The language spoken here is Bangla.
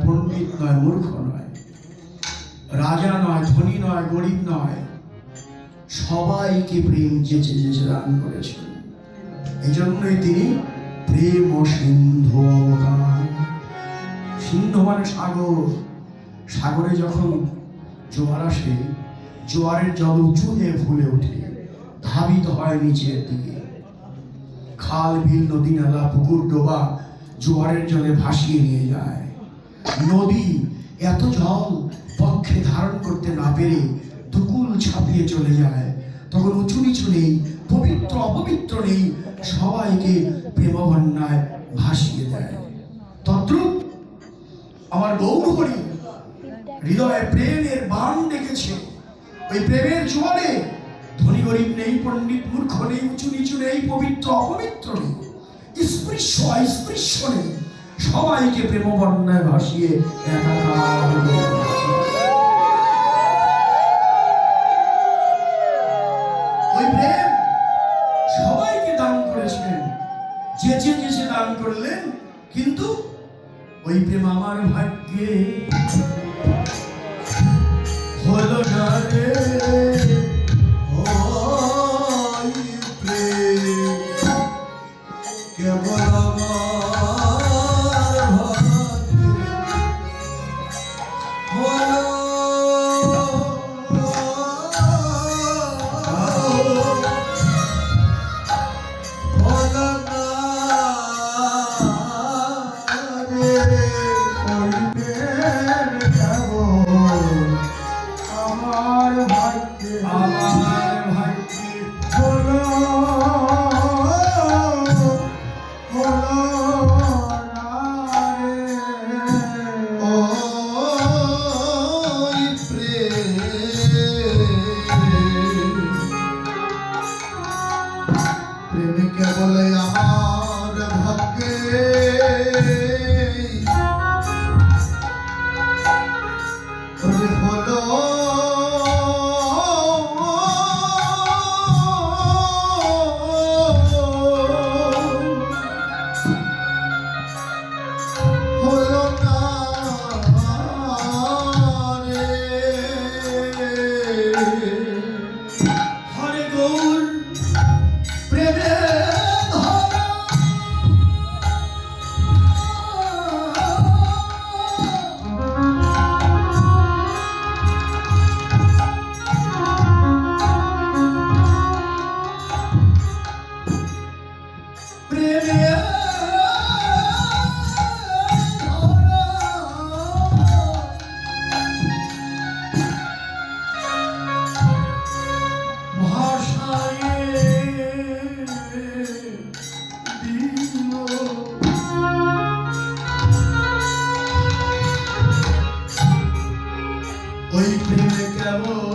পণ্ডিত নয়, মূর্খ নয়, রাজা নয়, ধনী নয়, গরিব নয়, সবাইকে প্রেম যেচে যেচে দান করেছেন। এই জন্যই তিনি প্রেম সিন্ধু অবতার। সিন্ধু মানে সাগর। সাগরে যখন জোয়ার আসে, জোয়ারের জল উঁচু হয়ে ফুলে ওঠে, ধাবিত হয় নিচের দিকে। খাল, বিল, নদী, নালা, পুকুর, ডোবা জোয়ারের জলে ভাসিয়ে নিয়ে যায়। নদী এত জল পক্ষে ধারণ করতে না পেরে দুকুল ছাপিয়ে চলে যায়। তখন উঁচু নিচু নেই, পবিত্র অপবিত্র নেই, সবাইকে প্রেমবন্যায় ভাসিয়ে দেয়। তদ্রূপ আমার গৌরহরি হৃদয়ে প্রেমের বাণ ডেকেছে। ওই প্রেমের জোয়ারে ধনী গরিব নেই, পণ্ডিত মূর্খ নেই, উঁচু নিচু নেই, পবিত্র অপবিত্র নেই, স্পৃশ্য অস্পৃশ্য নেই, সবাইকে প্রেমবন্যায় ভাসিয়ে একাকার করে দিয়েছে। ওই প্রেম সবাইকে দান করেছেন, যেচে যেচে দান করলেন। কিন্তু ওই প্রেম আমার ভাগ্যে হলো না রে। ওই প্রেমে কেবল